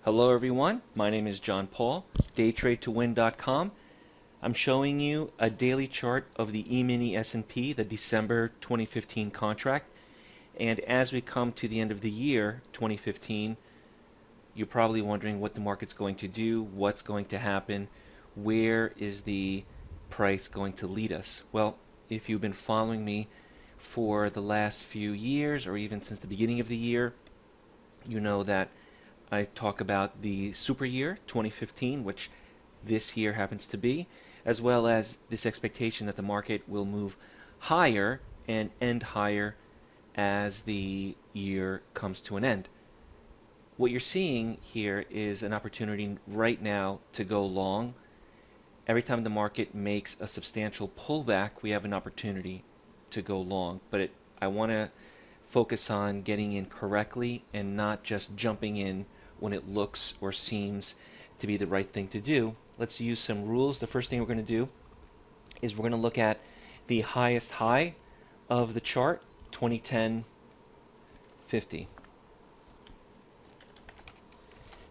Hello everyone, my name is John Paul, DayTradeToWin.com. I'm showing you a daily chart of the E-mini S&P, the December 2015 contract. And as we come to the end of the year 2015, you're probably wondering what the market's going to do, what's going to happen, where is the price going to lead us. Well, if you've been following me for the last few years or even since the beginning of the year, you know that I talk about the super year 2015, which this year happens to be, as well as this expectation that the market will move higher and end higher as the year comes to an end. What you're seeing here is an opportunity right now to go long. Every time the market makes a substantial pullback, we have an opportunity to go long. But I want to focus on getting in correctly and not just jumping in when it looks or seems to be the right thing to do. Let's use some rules. The first thing we're going to do is we're going to look at the highest high of the chart, 2010-50. The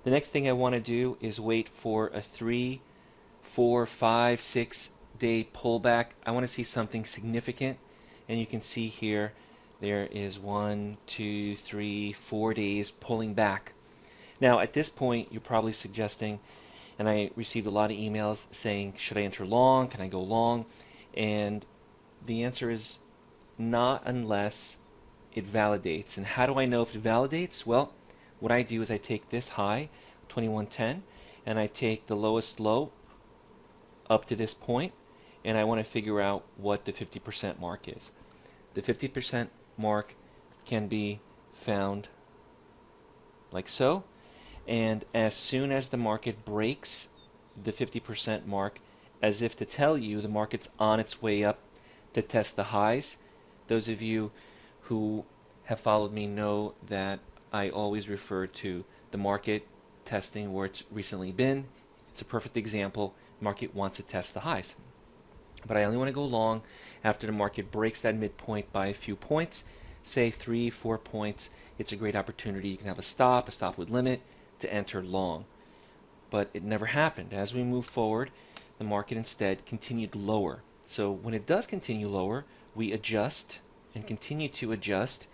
next thing I want to do is wait for a 3, 4, 5, 6 day pullback. I want to see something significant, and you can see here there is 1, 2, 3, 4 days pulling back. Now at this point you're probably suggesting, and I received a lot of emails saying, should I enter long? Can I go long? And the answer is not unless it validates. And how do I know if it validates? Well, what I do is I take this high, 2110, and I take the lowest low up to this point, and I want to figure out what the 50% mark is. The 50% mark can be found like so, and as soon as the market breaks the 50% mark, as if to tell you the market's on its way up to test the highs. Those of you who have followed me know that I always refer to the market testing where it's recently been. It's a perfect example. Market wants to test the highs. But I only want to go long after the market breaks that midpoint by a few points, say 3, 4 points. It's a great opportunity. You can have a stop with limit to enter long. But it never happened. As we move forward, the market instead continued lower. So when it does continue lower, we adjust and continue to adjust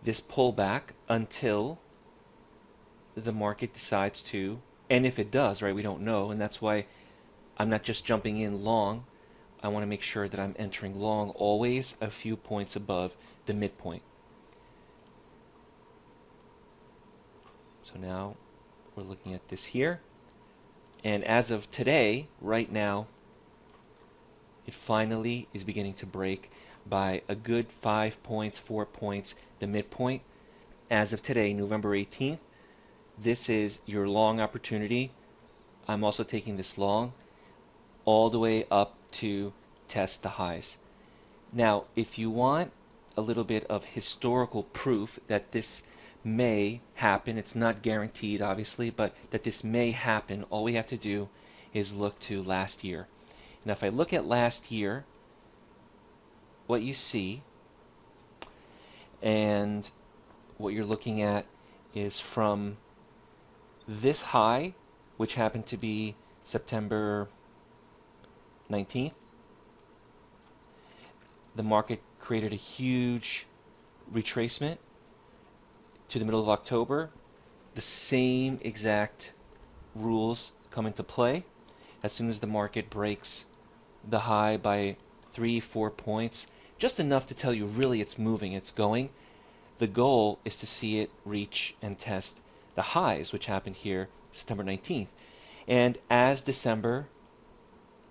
this pullback until the market decides to, and if it does, right, we don't know, and that's why I'm not just jumping in long. I want to make sure that I'm entering long always a few points above the midpoint. So now we're looking at this here, and as of today, right now, it finally is beginning to break by a good 5 points, 4 points, the midpoint. As of today, November 18th, this is your long opportunity. I'm also taking this long all the way up to test the highs. Now, if you want a little bit of historical proof that this may happen, it's not guaranteed obviously, but that this may happen, all we have to do is look to last year. Now if I look at last year, what you see and what you're looking at is from this high, which happened to be September 19th, the market created a huge retracement to the middle of October. The same exact rules come into play. As soon as the market breaks the high by 3, 4 points, just enough to tell you really it's moving, it's going, the goal is to see it reach and test the highs, which happened here September 19th. And as December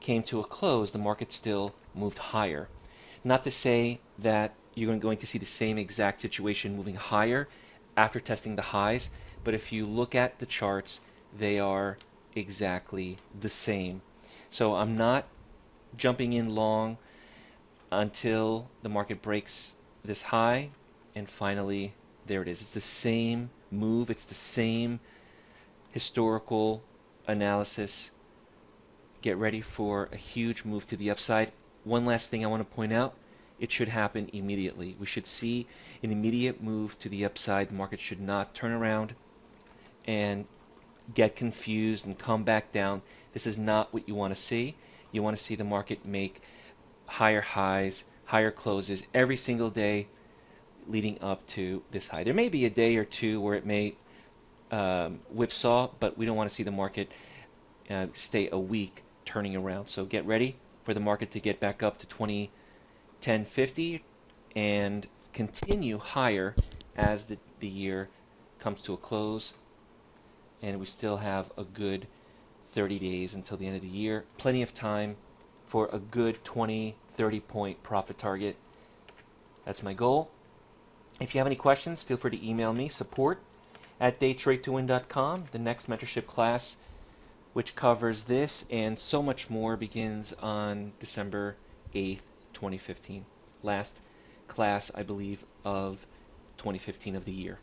came to a close, the market still moved higher. Not to say that you're going to see the same exact situation moving higher after testing the highs, but if you look at the charts, they are exactly the same. So I'm not jumping in long until the market breaks this high, and finally there it is. It's the same move, it's the same historical analysis. Get ready for a huge move to the upside. One last thing I want to point out, it should happen immediately. We should see an immediate move to the upside. The market should not turn around and get confused and come back down. This is not what you want to see. You want to see the market make higher highs, higher closes every single day leading up to this high. There may be a day or two where it may whipsaw, but we don't want to see the market stay a week turning around. So get ready for the market to get back up to 2010.50 and continue higher as the year comes to a close. And we still have a good 30 days until the end of the year. Plenty of time for a good 20, 30 point profit target. That's my goal. If you have any questions, feel free to email me, support@DayTradeToWin.com. The next mentorship class, which covers this and so much more, begins on December 8th, 2015. Last class, I believe, of 2015 of the year.